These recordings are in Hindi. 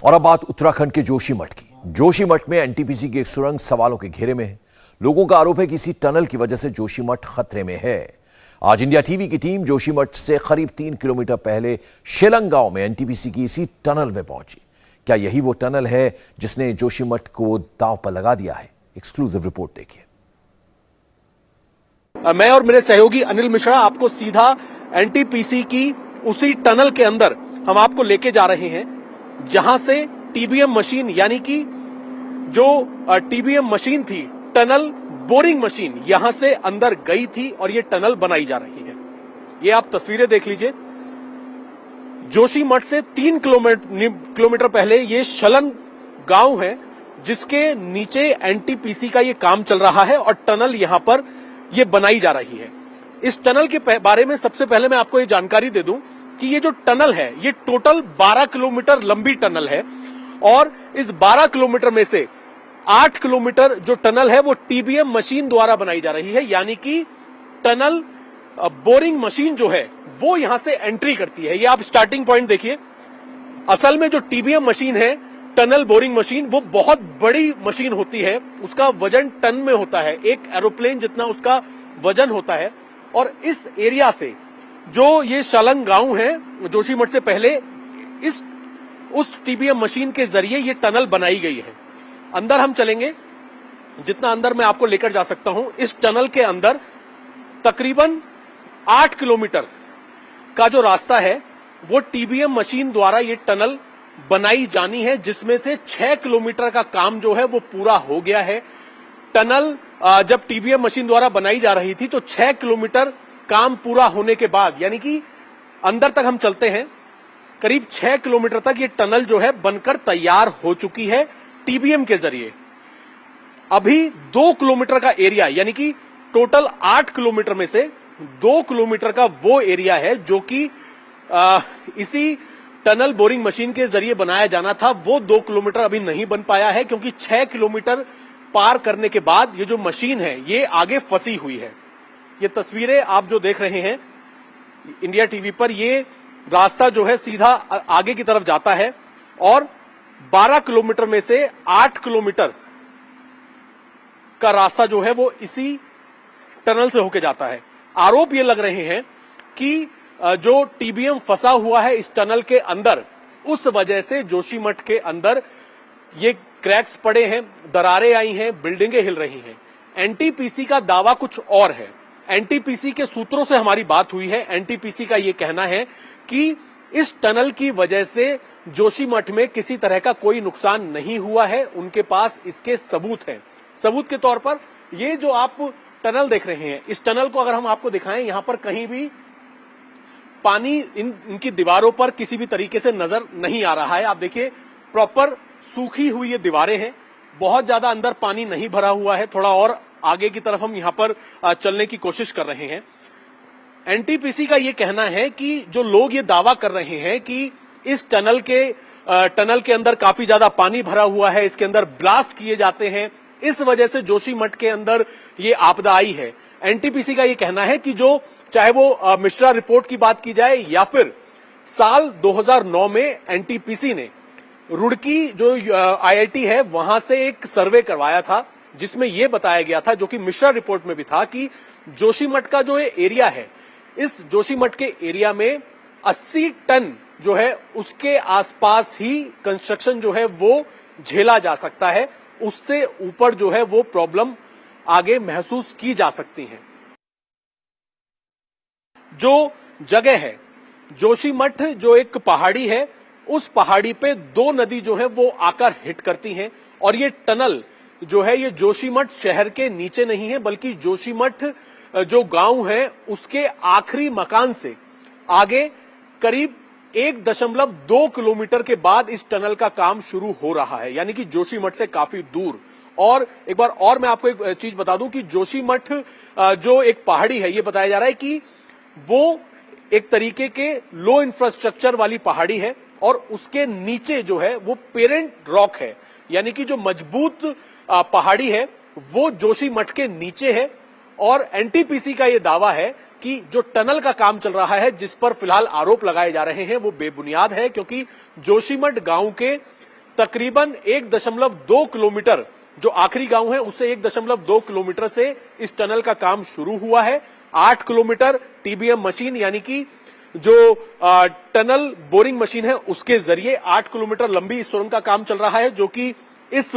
और अब बात उत्तराखंड के जोशीमठ की। जोशीमठ में एनटीपीसी की एक सुरंग सवालों के घेरे में है। लोगों का आरोप है कि इसी टनल की वजह से जोशीमठ खतरे में है। आज इंडिया टीवी की टीम जोशीमठ से करीब 3 किलोमीटर पहले शेलंग गांव में एनटीपीसी की इसी टनल में पहुंची। क्या यही वो टनल है जिसने जोशीमठ को दांव पर लगा दिया है? एक्सक्लूसिव रिपोर्ट देखिए। मैं और मेरे सहयोगी अनिल मिश्रा आपको सीधा एनटीपीसी की उसी टनल के अंदर हम आपको लेके जा रहे हैं, जहां से टीबीएम मशीन यानी कि जो टीबीएम मशीन थी, टनल बोरिंग मशीन, यहां से अंदर गई थी और ये टनल बनाई जा रही है। ये आप तस्वीरें देख लीजिए। जोशीमठ से 3 किलोमीटर पहले ये शलन गांव है, जिसके नीचे एनटीपीसी का ये काम चल रहा है और टनल यहां पर ये बनाई जा रही है। इस टनल के बारे में सबसे पहले मैं आपको ये जानकारी दे दूं कि ये जो टनल है, ये टोटल 12 किलोमीटर लंबी टनल है और इस 12 किलोमीटर में से 8 किलोमीटर जो टनल है वो टीबीएम मशीन द्वारा बनाई जा रही है, यानी कि टनल बोरिंग मशीन जो है वो यहां से एंट्री करती है। ये आप स्टार्टिंग पॉइंट देखिए। असल में जो टीबीएम मशीन है, टनल बोरिंग मशीन, वो बहुत बड़ी मशीन होती है। उसका वजन टन में होता है, एक एरोप्लेन जितना उसका वजन होता है। और इस एरिया से जो ये शलंग गांव है जोशीमठ से पहले, उस टीबीएम मशीन के जरिए ये टनल बनाई गई है। अंदर हम चलेंगे, जितना अंदर मैं आपको लेकर जा सकता हूं। इस टनल के अंदर तकरीबन 8 किलोमीटर का जो रास्ता है वो टीबीएम मशीन द्वारा ये टनल बनाई जानी है, जिसमें से 6 किलोमीटर का काम जो है वो पूरा हो गया है। टनल जब टीबीएम मशीन द्वारा बनाई जा रही थी तो 6 किलोमीटर काम पूरा होने के बाद, यानी कि अंदर तक हम चलते हैं, करीब 6 किलोमीटर तक ये टनल जो है बनकर तैयार हो चुकी है टीबीएम के जरिए। अभी 2 किलोमीटर का एरिया, यानी कि टोटल 8 किलोमीटर में से 2 किलोमीटर का वो एरिया है जो कि इसी टनल बोरिंग मशीन के जरिए बनाया जाना था। वो 2 किलोमीटर अभी नहीं बन पाया है, क्योंकि 6 किलोमीटर पार करने के बाद ये जो मशीन है ये आगे फंसी हुई है। ये तस्वीरें आप जो देख रहे हैं इंडिया टीवी पर, ये रास्ता जो है सीधा आगे की तरफ जाता है और 12 किलोमीटर में से 8 किलोमीटर का रास्ता जो है वो इसी टनल से होके जाता है। आरोप ये लग रहे हैं कि जो टीबीएम फंसा हुआ है इस टनल के अंदर, उस वजह से जोशीमठ के अंदर ये क्रैक्स पड़े हैं, दरारें आई हैं, बिल्डिंगें हिल रही हैं। एनटीपीसी का दावा कुछ और है। एनटीपीसी के सूत्रों से हमारी बात हुई है। एनटीपीसी का ये कहना है कि इस टनल की वजह से जोशीमठ में किसी तरह का कोई नुकसान नहीं हुआ है। उनके पास इसके सबूत हैं। सबूत के तौर पर ये जो आप टनल देख रहे हैं, इस टनल को अगर हम आपको दिखाएं, यहां पर कहीं भी पानी इनकी दीवारों पर किसी भी तरीके से नजर नहीं आ रहा है। आप देखिए, प्रॉपर सूखी हुई ये दीवारें हैं, बहुत ज्यादा अंदर पानी नहीं भरा हुआ है। थोड़ा और आगे की तरफ हम यहां पर चलने की कोशिश कर रहे हैं। एनटीपीसी का ये कहना है कि जो लोग ये दावा कर रहे हैं कि इस टनल के अंदर काफी ज्यादा पानी भरा हुआ है, इसके अंदर ब्लास्ट किए जाते हैं, इस वजह से जोशीमठ के अंदर ये आपदा आई है। एनटीपीसी का ये कहना है कि जो चाहे वो मिश्रा रिपोर्ट की बात की जाए या फिर साल 2009 में एनटीपीसी ने रुड़की जो आईआईटी है वहां से एक सर्वे करवाया था, जिसमें यह बताया गया था, जो कि मिश्रा रिपोर्ट में भी था, कि जोशीमठ का जो एरिया है, इस जोशीमठ के एरिया में 80 टन जो है उसके आसपास ही कंस्ट्रक्शन जो है वो झेला जा सकता है। उससे ऊपर जो है वो प्रॉब्लम आगे महसूस की जा सकती है। जो जगह है जोशीमठ, जो एक पहाड़ी है, उस पहाड़ी पे 2 नदी जो है वो आकर हिट करती हैं और ये टनल जो है ये जोशीमठ शहर के नीचे नहीं है, बल्कि जोशीमठ जो गांव है उसके आखिरी मकान से आगे करीब 1.2 किलोमीटर के बाद इस टनल का काम शुरू हो रहा है, यानी कि जोशीमठ से काफी दूर। और एक बार और मैं आपको एक चीज बता दूं कि जोशीमठ जो एक पहाड़ी है, ये बताया जा रहा है कि वो एक तरीके के लो इंफ्रास्ट्रक्चर वाली पहाड़ी है और उसके नीचे जो है वो पेरेंट रॉक है, यानी कि जो मजबूत पहाड़ी है वो जोशीमठ के नीचे है। और एनटीपीसी का ये दावा है कि जो टनल का काम चल रहा है, जिस पर फिलहाल आरोप लगाए जा रहे हैं, वो बेबुनियाद है, क्योंकि जोशीमठ गांव के तकरीबन 1.2 किलोमीटर, जो आखिरी गांव है उससे 1.2 किलोमीटर से इस टनल का काम शुरू हुआ है। 8 किलोमीटर टीबीएम मशीन यानी कि जो टनल बोरिंग मशीन है उसके जरिए 8 किलोमीटर लंबी इस सुरंग का काम चल रहा है, जो कि इस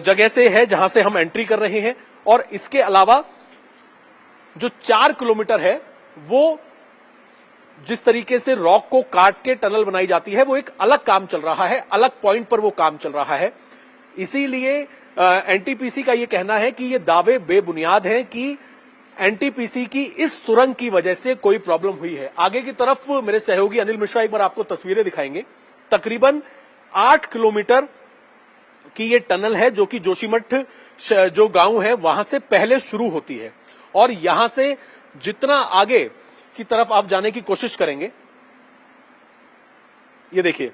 जगह से है जहां से हम एंट्री कर रहे हैं। और इसके अलावा जो 4 किलोमीटर है वो जिस तरीके से रॉक को काट के टनल बनाई जाती है वो एक अलग काम चल रहा है, अलग पॉइंट पर वो काम चल रहा है। इसीलिए एनटीपीसी का ये कहना है कि ये दावे बेबुनियाद हैं कि एनटीपीसी की इस सुरंग की वजह से कोई प्रॉब्लम हुई है। आगे की तरफ मेरे सहयोगी अनिल मिश्रा एक बार आपको तस्वीरें दिखाएंगे। तकरीबन 8 किलोमीटर की ये टनल है जो कि जोशीमठ जो गांव है वहां से पहले शुरू होती है, और यहां से जितना आगे की तरफ आप जाने की कोशिश करेंगे, ये देखिए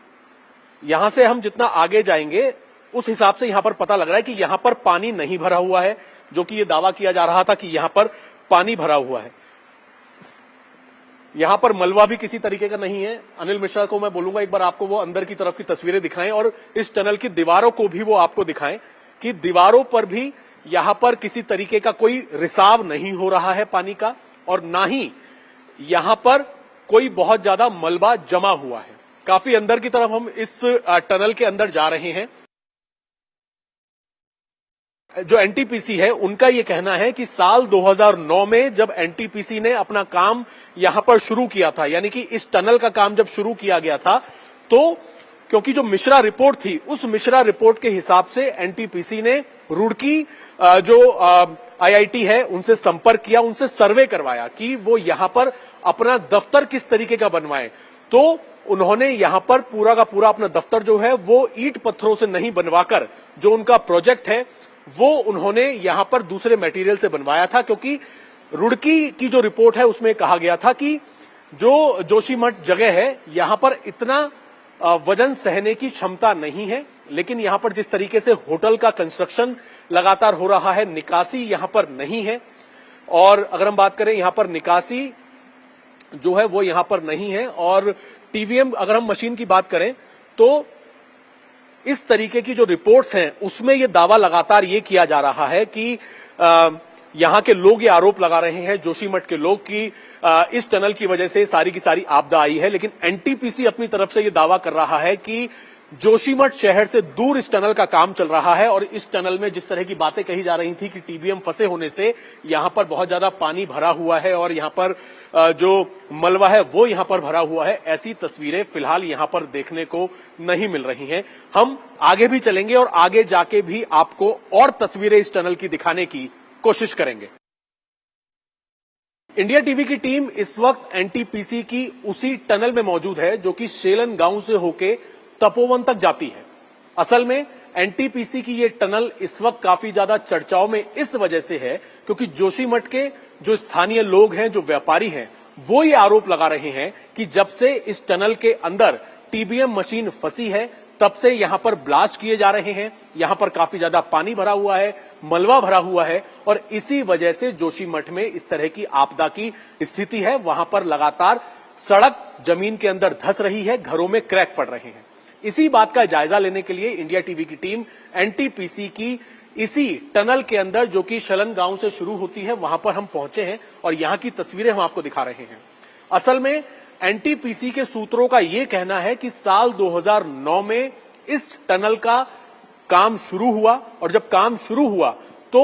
यहां से हम जितना आगे जाएंगे उस हिसाब से यहां पर पता लग रहा है कि यहां पर पानी नहीं भरा हुआ है, जो कि ये दावा किया जा रहा था कि यहां पर पानी भरा हुआ है। यहां पर मलबा भी किसी तरीके का नहीं है। अनिल मिश्रा को मैं बोलूंगा एक बार आपको वो अंदर की तरफ की तस्वीरें दिखाएं और इस टनल की दीवारों को भी वो आपको दिखाएं कि दीवारों पर भी यहां पर किसी तरीके का कोई रिसाव नहीं हो रहा है पानी का, और ना ही यहां पर कोई बहुत ज्यादा मलबा जमा हुआ है। काफी अंदर की तरफ हम इस टनल के अंदर जा रहे हैं। जो एनटीपीसी है उनका यह कहना है कि साल 2009 में जब एनटीपीसी ने अपना काम यहां पर शुरू किया था, यानी कि इस टनल का काम जब शुरू किया गया था, तो क्योंकि जो मिश्रा रिपोर्ट थी उस मिश्रा रिपोर्ट के हिसाब से एनटीपीसी ने रुड़की जो आईआईटी है उनसे संपर्क किया, उनसे सर्वे करवाया कि वो यहां पर अपना दफ्तर किस तरीके का बनवाएं। तो उन्होंने यहां पर पूरा का पूरा अपना दफ्तर जो है वो ईंट पत्थरों से नहीं बनवाकर जो उनका प्रोजेक्ट है वो उन्होंने यहां पर दूसरे मटेरियल से बनवाया था, क्योंकि रुड़की की जो रिपोर्ट है उसमें कहा गया था कि जो जोशीमठ जगह है यहां पर इतना वजन सहने की क्षमता नहीं है। लेकिन यहां पर जिस तरीके से होटल का कंस्ट्रक्शन लगातार हो रहा है, निकासी यहां पर नहीं है, और अगर हम बात करें यहां पर निकासी जो है वो यहां पर नहीं है। और टीवीएम अगर हम मशीन की बात करें तो इस तरीके की जो रिपोर्ट्स हैं उसमें ये दावा लगातार ये किया जा रहा है कि यहां के लोग ये आरोप लगा रहे हैं, जोशीमठ के लोग, कि इस टनल की वजह से सारी की सारी आपदा आई है। लेकिन एनटीपीसी अपनी तरफ से ये दावा कर रहा है कि जोशीमठ शहर से दूर इस टनल का काम चल रहा है, और इस टनल में जिस तरह की बातें कही जा रही थी कि टीबीएम फंसे होने से यहां पर बहुत ज्यादा पानी भरा हुआ है और यहां पर जो मलबा है वो यहां पर भरा हुआ है, ऐसी तस्वीरें फिलहाल यहां पर देखने को नहीं मिल रही हैं। हम आगे भी चलेंगे और आगे जाके भी आपको और तस्वीरें इस टनल की दिखाने की कोशिश करेंगे। इंडिया टीवी की टीम इस वक्त एनटीपीसी की उसी टनल में मौजूद है जो कि शेलन गांव से होके तपोवन तक जाती है। असल में एनटीपीसी की ये टनल इस वक्त काफी ज्यादा चर्चाओं में इस वजह से है क्योंकि जोशीमठ के जो स्थानीय लोग हैं, जो व्यापारी हैं, वो ये आरोप लगा रहे हैं कि जब से इस टनल के अंदर टीबीएम मशीन फंसी है तब से यहां पर ब्लास्ट किए जा रहे हैं, यहां पर काफी ज्यादा पानी भरा हुआ है, मलबा भरा हुआ है, और इसी वजह से जोशीमठ में इस तरह की आपदा की स्थिति है। वहां पर लगातार सड़क जमीन के अंदर धंस रही है, घरों में क्रैक पड़ रहे हैं। इसी बात का जायजा लेने के लिए इंडिया टीवी की टीम एनटीपीसी की इसी टनल के अंदर जो कि शलन गांव से शुरू होती है वहां पर हम पहुंचे हैं और यहां की तस्वीरें हम आपको दिखा रहे हैं। असल में एनटीपीसी के सूत्रों का यह कहना है कि साल 2009 में इस टनल का काम शुरू हुआ, और जब काम शुरू हुआ तो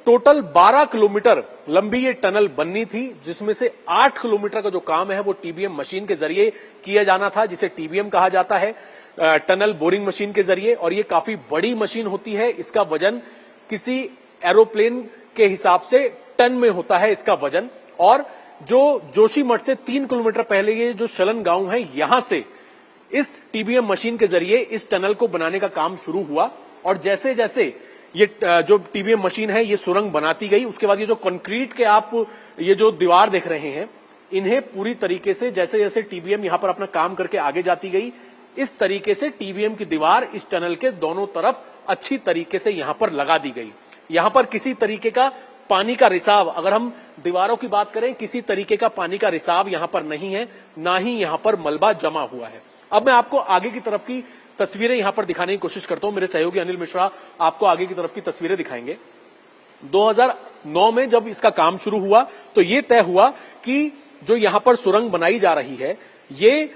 टोटल 12 किलोमीटर लंबी ये टनल बननी थी, जिसमें से 8 किलोमीटर का जो काम है वो टीबीएम मशीन के जरिए किया जाना था, जिसे टीबीएम कहा जाता है, टनल बोरिंग मशीन के जरिए। और ये काफी बड़ी मशीन होती है, इसका वजन किसी एरोप्लेन के हिसाब से टन में होता है इसका वजन। और जो जोशीमठ से 3 किलोमीटर पहले ये जो शलन गांव है, यहां से इस टीबीएम मशीन के जरिए इस टनल को बनाने का काम शुरू हुआ। और जैसे जैसे ये जो टीबीएम मशीन है ये सुरंग बनाती गई, उसके बाद ये जो कंक्रीट के आप ये जो दीवार देख रहे हैं, इन्हें पूरी तरीके से जैसे जैसे टीबीएम यहां पर अपना काम करके आगे जाती गई, इस तरीके से टीबीएम की दीवार इस टनल के दोनों तरफ अच्छी तरीके से यहां पर लगा दी गई। यहां पर किसी तरीके का पानी का रिसाव, अगर हम दीवारों की बात करें, किसी तरीके का पानी का रिसाव यहां पर नहीं है, ना ही यहां पर मलबा जमा हुआ है। अब मैं आपको आगे की तरफ की तस्वीरें यहां पर दिखाने की कोशिश करता हूं। मेरे सहयोगी अनिल मिश्रा आपको आगे की तरफ की तस्वीरें दिखाएंगे। 2009 में जब इसका काम शुरू हुआ तो यह तय हुआ कि जो यहां पर सुरंग बनाई जा रही है ये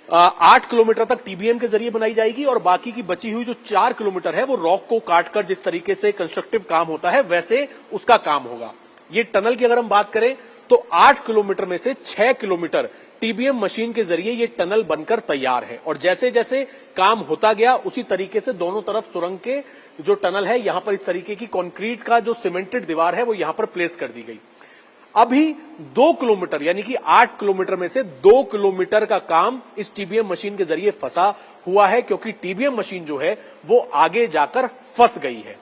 8 किलोमीटर तक टीबीएम के जरिए बनाई जाएगी और बाकी की बची हुई जो 4 किलोमीटर है वो रॉक को काटकर जिस तरीके से कंस्ट्रक्टिव काम होता है वैसे उसका काम होगा। ये टनल की अगर हम बात करें तो 8 किलोमीटर में से 6 किलोमीटर टीबीएम मशीन के जरिए ये टनल बनकर तैयार है और जैसे जैसे काम होता गया उसी तरीके से दोनों तरफ सुरंग के जो टनल है यहां पर इस तरीके की कंक्रीट का जो सीमेंटेड दीवार है वो यहां पर प्लेस कर दी गई। अभी 2 किलोमीटर यानी कि 8 किलोमीटर में से 2 किलोमीटर का काम इस टीबीएम मशीन के जरिए फंसा हुआ है क्योंकि टीबीएम मशीन जो है वो आगे जाकर फंस गई है।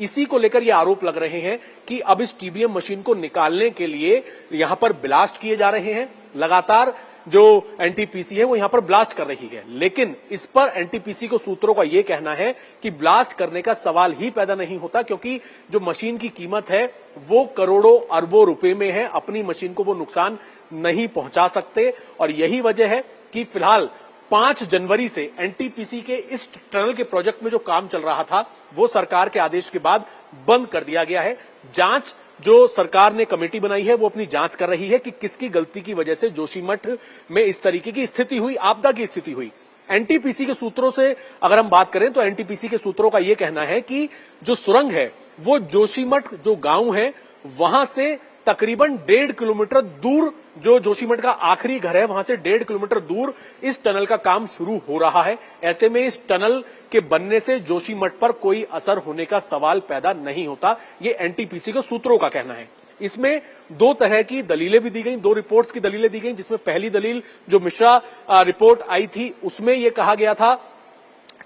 इसी को लेकर ये आरोप लग रहे हैं कि अब इस टीबीएम मशीन को निकालने के लिए यहां पर ब्लास्ट किए जा रहे हैं। लगातार जो एनटीपीसी है वो यहां पर ब्लास्ट कर रही है, लेकिन इस पर एनटीपीसी को सूत्रों का यह कहना है कि ब्लास्ट करने का सवाल ही पैदा नहीं होता क्योंकि जो मशीन की कीमत है वो करोड़ों अरबों रुपए में है। अपनी मशीन को वो नुकसान नहीं पहुंचा सकते और यही वजह है कि फिलहाल 5 जनवरी से एनटीपीसी के इस टनल के प्रोजेक्ट में जो काम चल रहा था वो सरकार के आदेश के बाद बंद कर दिया गया है। जांच जो सरकार ने कमेटी बनाई है वो अपनी जांच कर रही है कि किसकी गलती की वजह से जोशीमठ में इस तरीके की स्थिति हुई, आपदा की स्थिति हुई। एनटीपीसी के सूत्रों से अगर हम बात करें तो एनटीपीसी के सूत्रों का यह कहना है कि जो सुरंग है वो जोशीमठ जो गांव है वहां से तकरीबन 1.5 किलोमीटर दूर जो जोशीमठ का आखिरी घर है वहां से 1.5 किलोमीटर दूर इस टनल का काम शुरू हो रहा है। ऐसे में इस टनल के बनने से जोशीमठ पर कोई असर होने का सवाल पैदा नहीं होता, ये एनटीपीसी के सूत्रों का कहना है। इसमें 2 तरह की दलीलें भी दी गई, 2 रिपोर्ट्स की दलीलें दी गई, जिसमें पहली दलील जो मिश्रा रिपोर्ट आई थी उसमें यह कहा गया था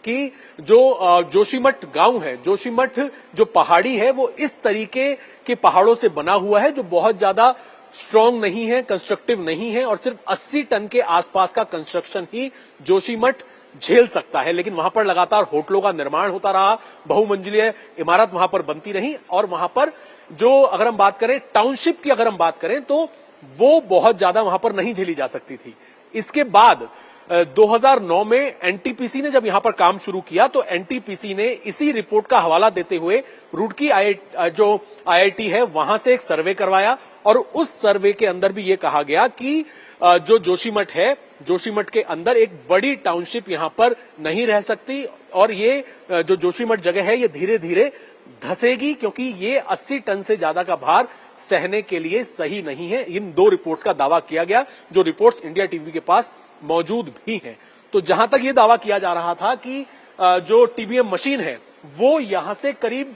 कि जो जोशीमठ गांव है, जोशीमठ जो पहाड़ी है वो इस तरीके के पहाड़ों से बना हुआ है जो बहुत ज्यादा स्ट्रांग नहीं है, कंस्ट्रक्टिव नहीं है और सिर्फ 80 टन के आसपास का कंस्ट्रक्शन ही जोशीमठ झेल सकता है। लेकिन वहां पर लगातार होटलों का निर्माण होता रहा, बहुमंजिलीय इमारत वहां पर बनती रही और वहां पर जो अगर हम बात करें टाउनशिप की अगर हम बात करें तो वो बहुत ज्यादा वहां पर नहीं झेली जा सकती थी। इसके बाद 2009 में एनटीपीसी ने जब यहां पर काम शुरू किया तो एनटीपीसी ने इसी रिपोर्ट का हवाला देते हुए रुड़की जो आईआईटी है वहां से एक सर्वे करवाया और उस सर्वे के अंदर भी यह कहा गया कि जो जोशीमठ है, जोशीमठ के अंदर एक बड़ी टाउनशिप यहां पर नहीं रह सकती और ये जो जोशीमठ जगह है ये धीरे धीरे धसेगी क्योंकि ये 80 टन से ज्यादा का भार सहने के लिए सही नहीं है। इन 2 रिपोर्ट्स का दावा किया गया जो रिपोर्ट्स इंडिया टीवी के पास मौजूद भी हैं। तो जहां तक ये दावा किया जा रहा था कि जो टीबीएम मशीन है वो यहां से करीब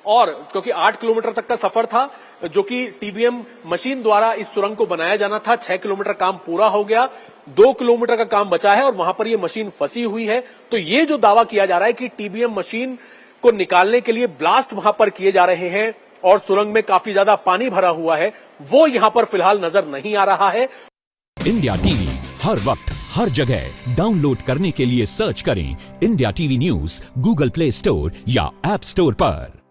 और क्योंकि 8 किलोमीटर तक का सफर था जो कि टीबीएम मशीन द्वारा इस सुरंग को बनाया जाना था, 6 किलोमीटर काम पूरा हो गया, 2 किलोमीटर का काम बचा है और वहां पर ये मशीन फंसी हुई है। तो ये जो दावा किया जा रहा है कि टीबीएम मशीन को निकालने के लिए ब्लास्ट वहां पर किए जा रहे हैं और सुरंग में काफी ज्यादा पानी भरा हुआ है वो यहां पर फिलहाल नजर नहीं आ रहा है। इंडिया टीवी हर वक्त हर जगह डाउनलोड करने के लिए सर्च करें India TV news Google play store या ऐप स्टोर पर।